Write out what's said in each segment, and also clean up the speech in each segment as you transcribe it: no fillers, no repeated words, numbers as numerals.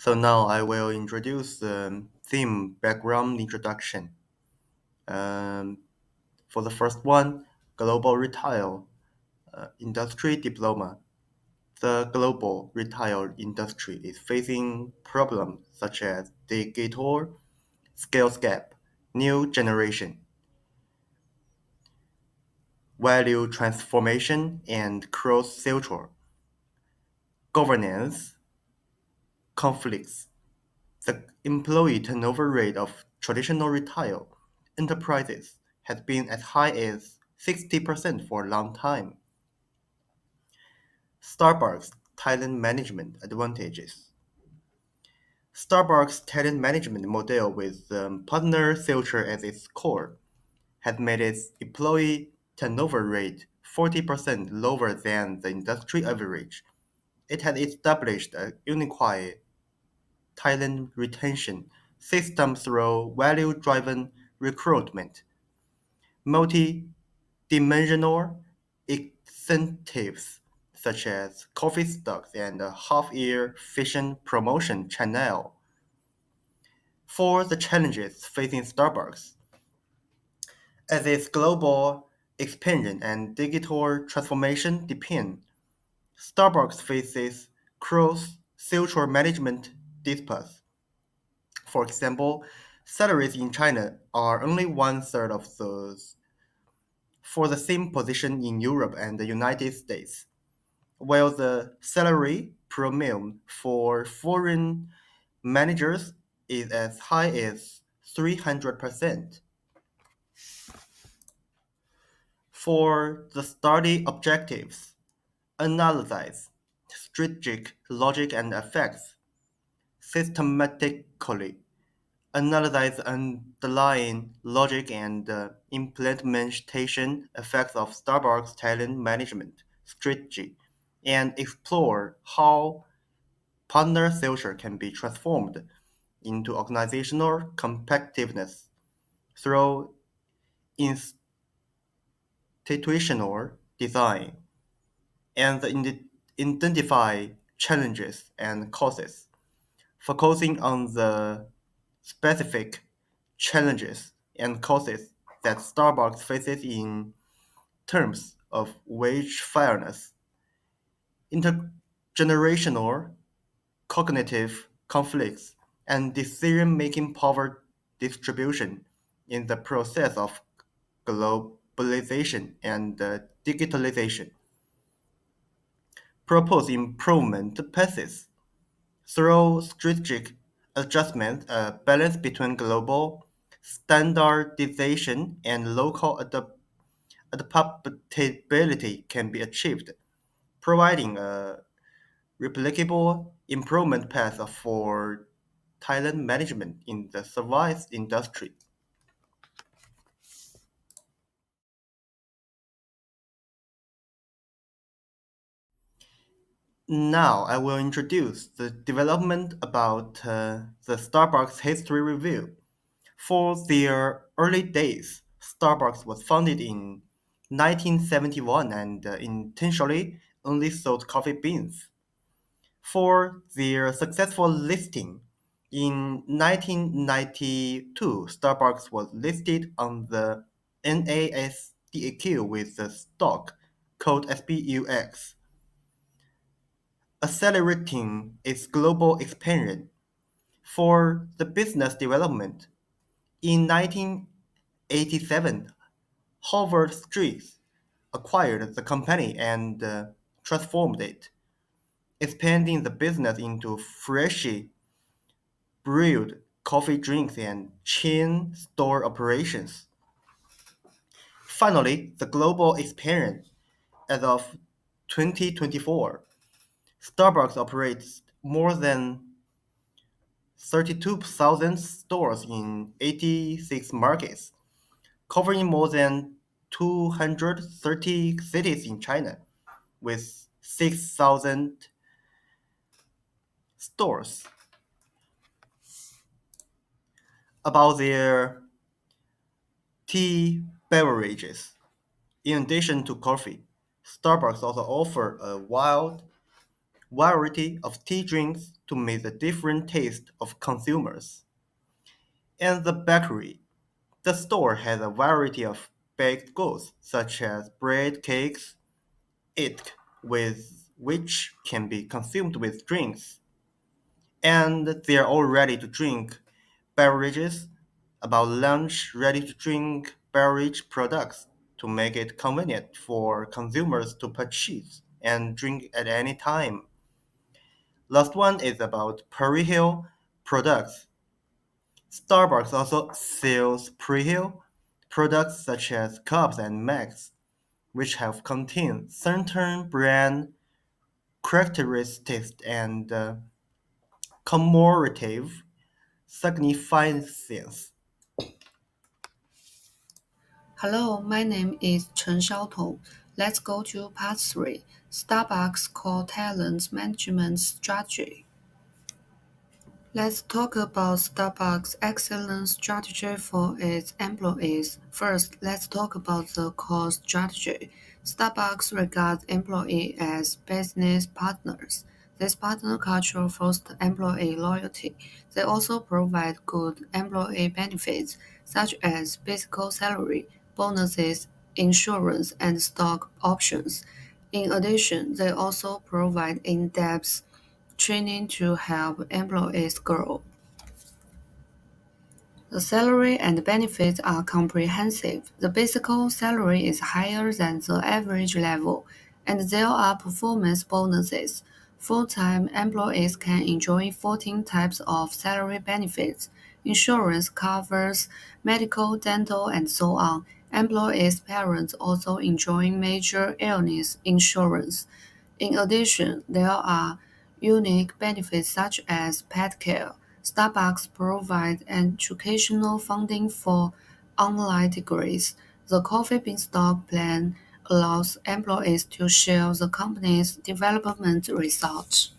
So now I will introduce the theme background introduction. Um, for the first one, global retail industry diploma. The global retail industry is facing problems such as digital skills gap, new generation, value transformation, and cross-cultural governance conflicts. The employee turnover rate of traditional retail enterprises has been as high as 60% for a long time. Starbucks talent management advantages. Starbucks talent management model with partner culture at its core has made its employee turnover rate 40% lower than the industry average. It has established a unified talent retention system through value-driven recruitment, multi-dimensional incentives such as coffee stocks and a half-year fashion promotion channel. For the challenges facing Starbucks, as its global expansion and digital transformation depend, Starbucks faces cross-cultural management disputes. For example, salaries in China are only one-third of those for the same position in Europe and the United States, while the salary premium for foreign managers is as high as 300%. For the study objectives, analyze strategic logic and effects systematically. Analyze underlying logic and implementation effects of Starbucks talent management strategy, and explore how partner culture can be transformed into organizational competitiveness through institutional design and identify challenges and causes, focusing on the specific challenges and causes that Starbucks faces in terms of wage fairness, intergenerational cognitive conflicts, and decision-making power distribution in the process of globalization and digitalization. Propose improvement paths through strategic adjustment, a balance between global standardization and local adaptability can be achieved, providing a replicable improvement path for talent management in the service industry. Now I will introduce the development about the Starbucks history review. For their early days, Starbucks was founded in 1971 and intentionally only sold coffee beans. For their successful listing, in 1992, Starbucks was listed on the NASDAQ with the stock code SBUX, accelerating its global expansion. For the business development, in 1987, Howard Street acquired the company and transformed it, expanding the business into freshly brewed coffee drinks and chain store operations. Finally, the global expansion. As of 2024, Starbucks operates more than 32,000 stores in 86 markets, covering more than 230 cities in China, with 6,000 stores. About their tea beverages. In addition to coffee, Starbucks also offers a wide variety of tea drinks to meet the different tastes of consumers. And the bakery. The store has a variety of baked goods such as bread, cakes, it with which can be consumed with drinks. And they are all ready to drink beverages, about lunch ready to drink beverage products to make it convenient for consumers to purchase and drink at any time. Last one is about perihal products. Starbucks also sells perihal products such as cups and mugs, which have contained certain brand characteristics and commemorative significance. Hello, my name is Chen Xiaotong. Let's go to part 3, Starbucks Core Talent Management Strategy. Let's talk about Starbucks' excellent strategy for its employees. First, let's talk about the core strategy. Starbucks regards employees as business partners. This partner culture fosters employee loyalty. They also provide good employee benefits, such as basic salary, bonuses, insurance, and stock options. In addition, they also provide in-depth training to help employees grow. The salary and benefits are comprehensive. The basic salary is higher than the average level, and there are performance bonuses. Full-time employees can enjoy 14 types of salary benefits. Insurance covers medical, dental, and so on. Employees' parents also enjoy major illness insurance. In addition, there are unique benefits such as pet care. Starbucks provides educational funding for online degrees. The Coffee Beanstalk plan allows employees to share the company's development results.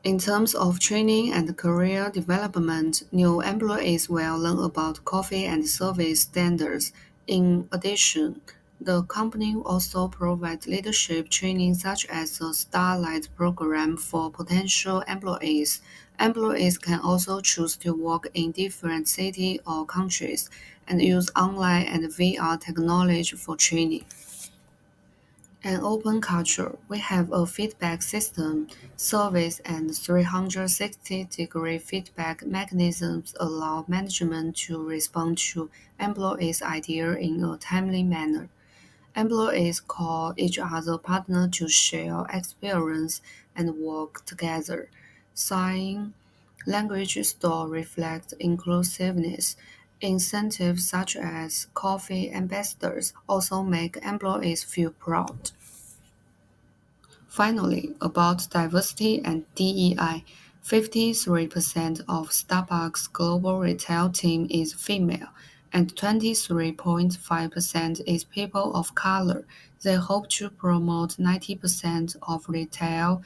In terms of training and career development, new employees will learn about coffee and service standards. In addition, the company also provides leadership training such as the Starlight program for potential employees. Employees can also choose to work in different cities or countries and use online and VR technology for training. An open culture. We have a feedback system, surveys, and 360-degree feedback mechanisms allow management to respond to employees' ideas in a timely manner. Employees call each other partner to share experience and work together. Sign language store reflect inclusiveness. Incentives such as coffee ambassadors also make employees feel proud. Finally, about diversity and DEI, 53% of Starbucks' global retail team is female, and 23.5% is people of color. They hope to promote 90% of retail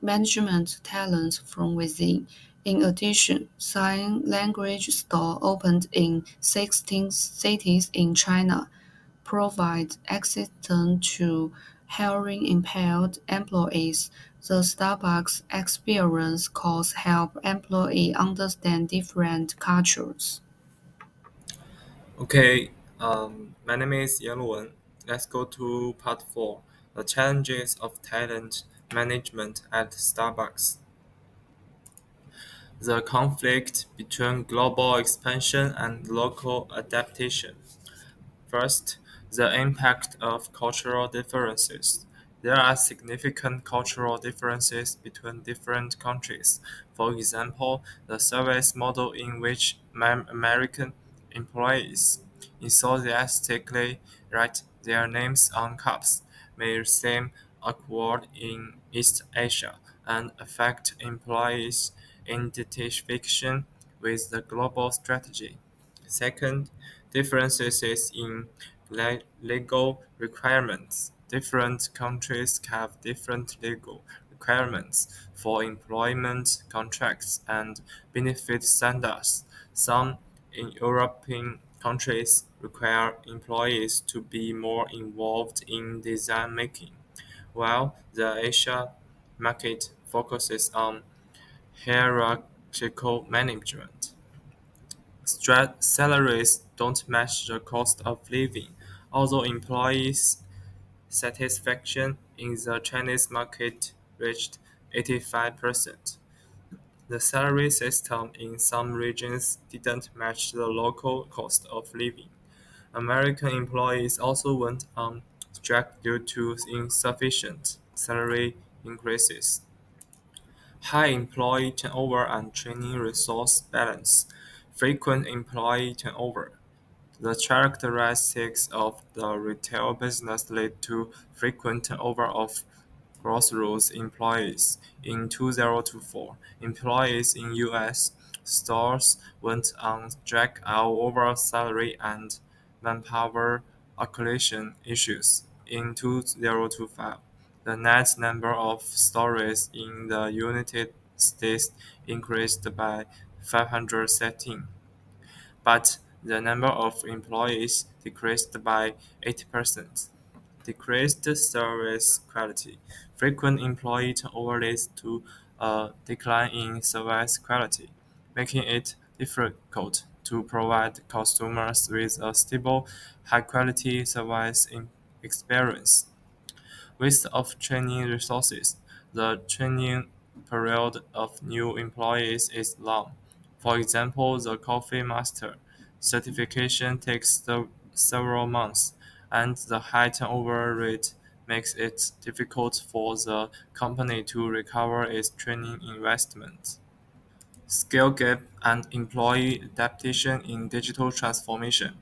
management talent from within. In addition, Sign Language Store opened in 16 cities in China, provide access to hearing-impaired employees. The Starbucks Experience course help employees understand different cultures. Okay, my name is Yan Luwen. Let's go to part 4, the challenges of talent management at Starbucks. The conflict between global expansion and local adaptation. First, the impact of cultural differences. There are significant cultural differences between different countries. For example, the service model in which American employees enthusiastically write their names on cups may seem awkward in East Asia and affect employees' identification with the global strategy. Second, differences in legal requirements. Different countries have different legal requirements for employment contracts and benefit standards. Some in European countries require employees to be more involved in design making, while the Asia market focuses on hierarchical management. Salaries don't match the cost of living, although employees' satisfaction in the Chinese market reached 85%. The salary system in some regions didn't match the local cost of living. American employees also went on strike due to insufficient salary increases. High employee turnover and training resource balance. Frequent employee turnover. The characteristics of the retail business led to frequent turnover of Crossroads employees. In 2024, employees in U.S. stores went on strike over salary and manpower allocation issues. In 2025, the net number of stores in the United States increased by 513, but the number of employees decreased by 80%. Decreased service quality. Frequent employee turnover leads to a decline in service quality, making it difficult to provide customers with a stable, high-quality service experience. Waste of training resources. The training period of new employees is long. For example, the Coffee Master certification takes several months, and the high turnover rate makes it difficult for the company to recover its training investment. Skill gap and employee adaptation in digital transformation.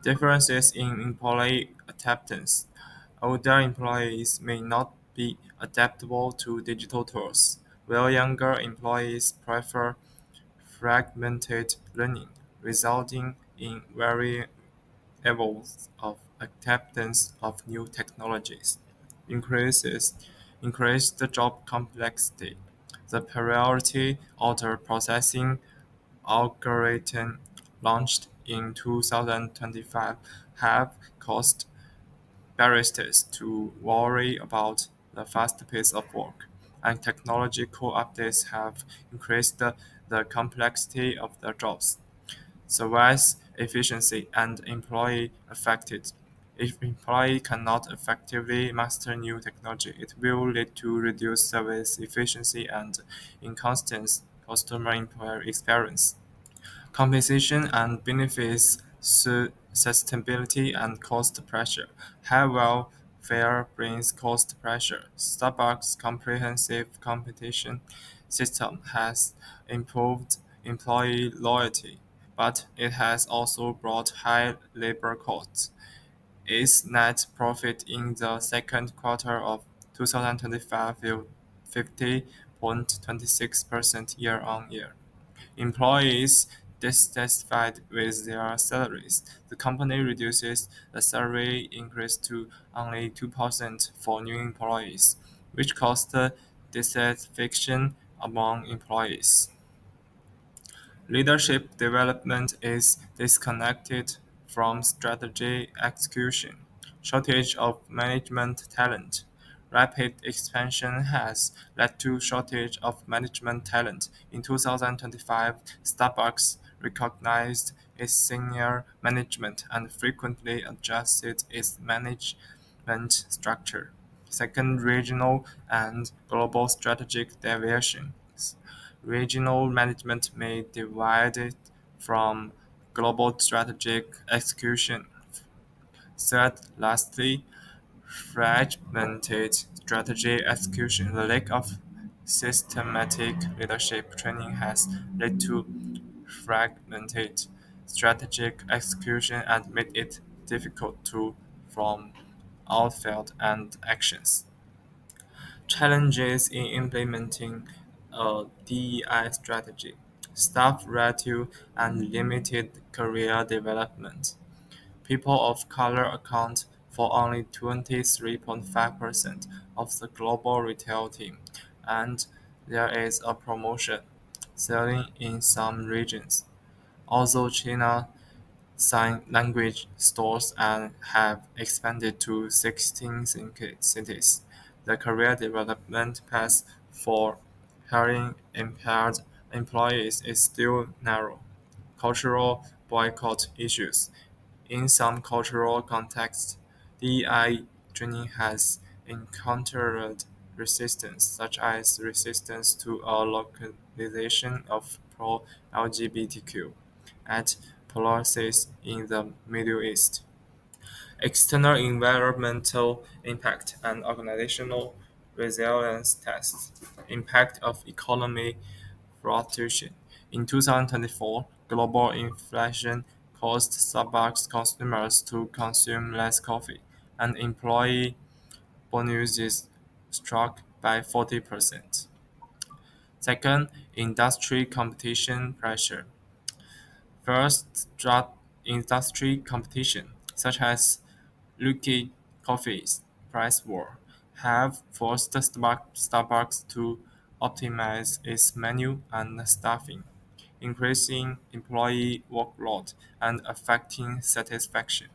Differences in employee acceptance. Older employees may not be adaptable to digital tools, while younger employees prefer fragmented learning, resulting in varying levels of acceptance of new technologies. Increases increased job complexity. The priority order processing algorithm launched in 2025 have caused barristers to worry about the fast pace of work, and technological updates have increased the complexity of the jobs. Service efficiency and employee affected. If employee cannot effectively master new technology, it will lead to reduced service efficiency and inconsistent customer employer experience. Compensation and benefits, sustainability and cost pressure. High welfare brings cost pressure. Starbucks' comprehensive compensation system has improved employee loyalty, but it has also brought high labor costs. Its net profit in the second quarter of 2025 fell 50.26% year-on-year. Employees dissatisfied with their salaries. The company reduces the salary increase to only 2% for new employees, which caused dissatisfaction among employees. Leadership development is disconnected from strategy execution. Shortage of management talent. Rapid expansion has led to shortage of management talent. In 2025, Starbucks recognized its senior management and frequently adjusted its management structure. Second, regional and global strategic deviations. Regional management may divide from global strategic execution. Third, lastly, fragmented strategy execution. The lack of systematic leadership training has led to fragmented strategic execution and made it difficult to from outfield and actions. Challenges in implementing a DEI strategy, staff ratio, and limited career development. People of color account for only 23.5% of the global retail team, and there is a promotion ceiling in some regions. Although China sign language stores and have expanded to 16 cities. The career development paths for hiring impaired employees is still narrow. Cultural boycott issues. In some cultural contexts, DEI training has encountered resistance, such as resistance to a localization of pro-LGBTQ at policies in the Middle East. External environmental impact and organizational resilience tests. Impact of economic fluctuation. In 2024, global inflation caused Starbucks customers to consume less coffee, and employee bonuses struck by 40%. Second, industry competition pressure. First, drug industry competition, such as Lucky Coffee's price war, have forced Starbucks to optimize its menu and staffing, increasing employee workload and affecting satisfaction.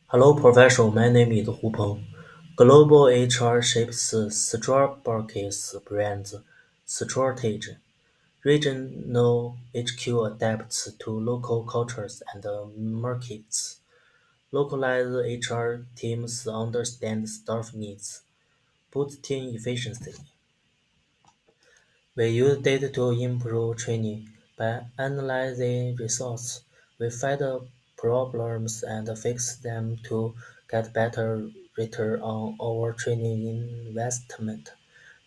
Hello, Professor. My name is Hu Peng. Global HR shapes Starbucks brand's strategy. Regional HQ adapts to local cultures and markets. Localized HR teams understand staff needs, boosting efficiency. We use data to improve training. By analyzing results, we find problems and fix them to get better return on our training investment.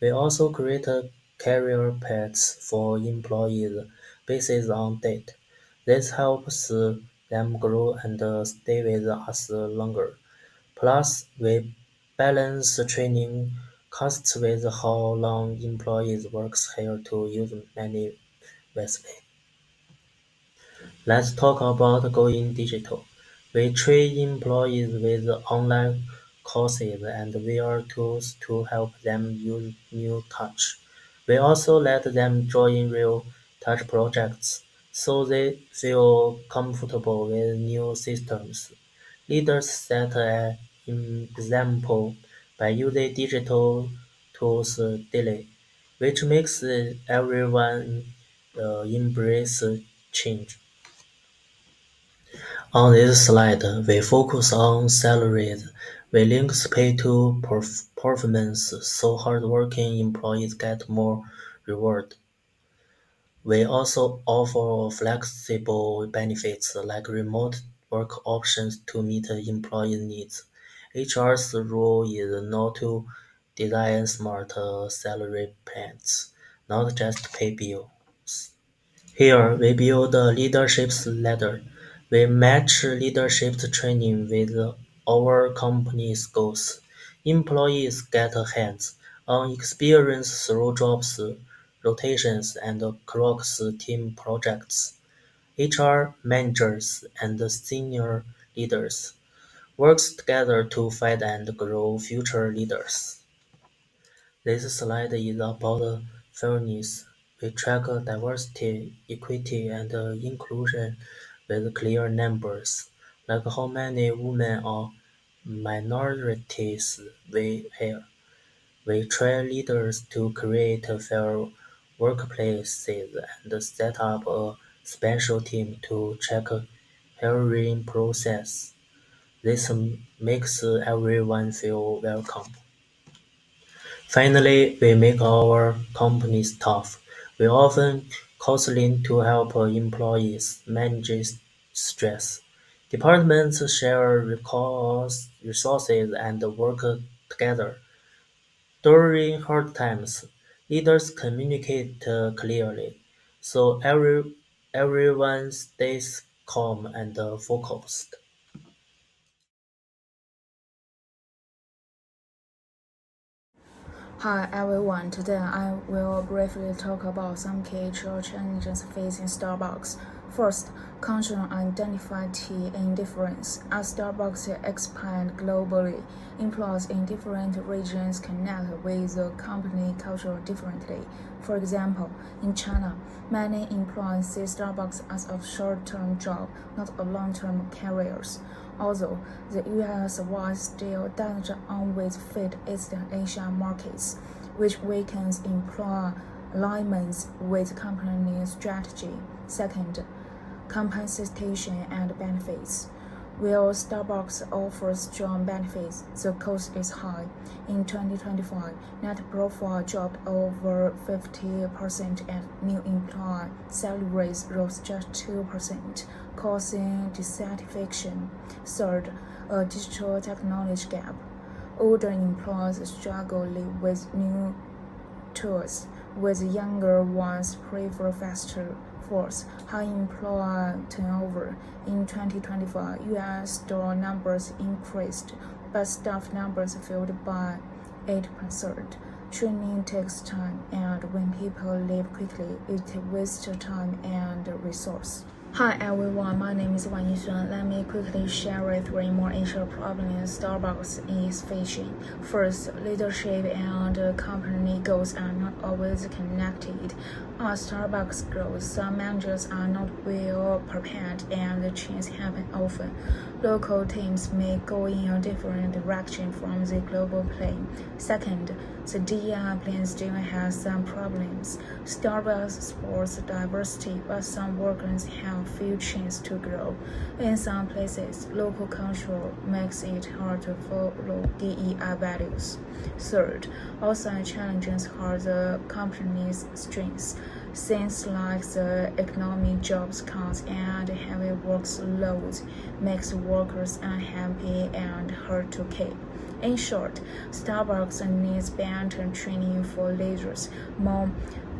We also create career paths for employees based on data. This helps them grow and stay with us longer. Plus, we balance training costs with how long employees work here to use money wisely. Let's talk about going digital. We train employees with online courses and VR tools to help them use new touch. We also let them join real touch projects so they feel comfortable with new systems. Leaders set an example by using digital tools daily, which makes everyone embrace change. On this slide, we focus on salaries. We link pay to performance so hardworking employees get more reward. We also offer flexible benefits like remote work options to meet employee needs. HR's role is not to design smart salary plans, not just pay bills. Here, we build a leadership ladder. We match leadership training with our company's goals. Employees get hands-on experience through jobs rotations and cross-team projects. HR managers and senior leaders work together to find and grow future leaders. This slide is about fairness. We track diversity, equity, and inclusion with clear numbers, like how many women or minorities we hire. We train leaders to create fair workplaces and set up a special team to check hiring process. This makes everyone feel welcome. Finally, we make our companies tough. We offer counseling to help employees manage stress. Departments share resources and work together. During hard times, leaders communicate clearly, so everyone stays calm and focused. Hi everyone, today I will briefly talk about some key HR challenges facing Starbucks. First, cultural identity and difference. As Starbucks expands globally, employees in different regions connect with the company culture differently. For example, in China, many employees see Starbucks as a short-term job, not a long-term career. Although the US wide still doesn't always fit East Asia markets, which weakens employer alignments with company strategy. Second, compensation and benefits. While Starbucks offers strong benefits, the cost is high. In 2025, net profit dropped over 50% and new employee salaries rose just 2%, causing dissatisfaction. Third, a digital technology gap. Older employees struggle with new tools, with younger ones prefer faster. Fourth, high employee turnover. In 2025, US store numbers increased, but staff numbers fell by 8%. Training takes time, and when people leave quickly, it wastes time and resource. Hi everyone, my name is Wang Yixuan. Let me quickly share 3 more issue problems Starbucks is facing. First, leadership and company goals are not always connected. As Starbucks grows, some managers are not well prepared and changes happen often. Local teams may go in a different direction from the global plan. Second, the DEI plan still has some problems. Starbucks supports diversity, but some workers have few chances to grow. In some places, local culture makes it hard to follow DEI values. Third, outside challenges are the company's strengths. Things like the economic jobs cuts and heavy workloads makes workers unhappy and hard to keep. In short, Starbucks needs better training for leaders, more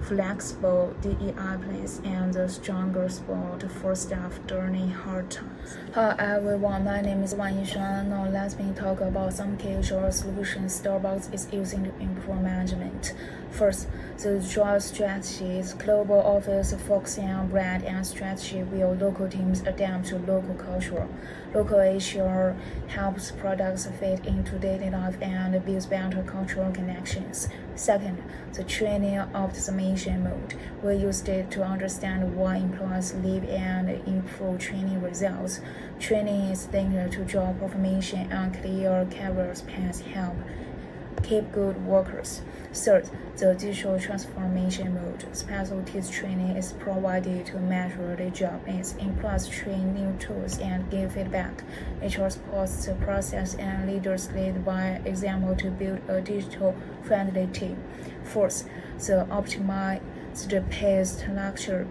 flexible DEI plans, and a stronger support for staff during hard times. Hi everyone, my name is Wang Yixuan. Now let me talk about some casual solutions Starbucks is using to improve management. First, the dual strategies. Global office focusing on brand and strategy while local teams adapt to local culture. Local HR helps products fit into daily life and builds better cultural connections. Second, the training optimization mode. We use it to understand why employees leave and improve training results. Training is linked to job performance and clear career paths help keep good workers. Third, the digital transformation mode. Specialties training is provided to measure the job needs. Employees train new tools and give feedback. HR supports the process and leaders lead by example to build a digital-friendly team. Fourth, the optimized pay structure.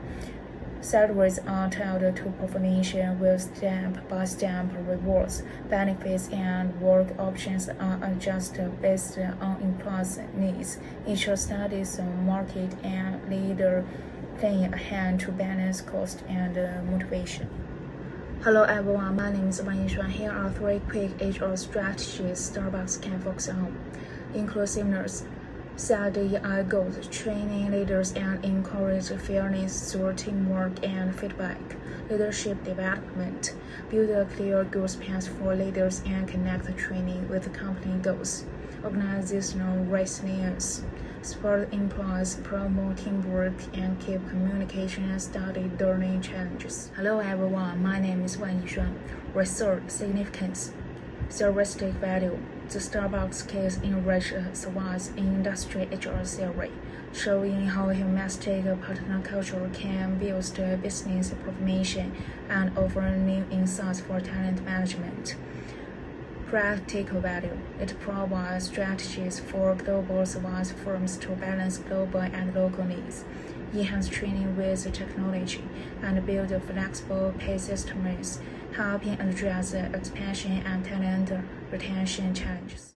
Salaries are tied to performance with stamp-by-stamp rewards. Benefits and work options are adjusted based on employees' needs. Each studies the market and leader planning ahead to balance cost and motivation. Hello everyone, my name is Wang Yixuan. Here are 3 quick HR strategies Starbucks can focus on. Inclusiveness. Set DEI goals, training leaders and encourage fairness through teamwork and feedback. Leadership development. Build a clear goals path for leaders and connect training with company goals. Organizational resilience. Support employees, promote teamwork, and keep communication steady during challenges. Hello everyone, my name is Wang Yixuan. Research significance. Heuristic value. The Starbucks case enriched survives in industry HR theory, showing how humanistic partner culture can boost business performance and offer new insights for talent management. Practical value. It provides strategies for global service firms to balance global and local needs, enhance training with technology, and build flexible pay systems, helping address expansion and talent retention challenges.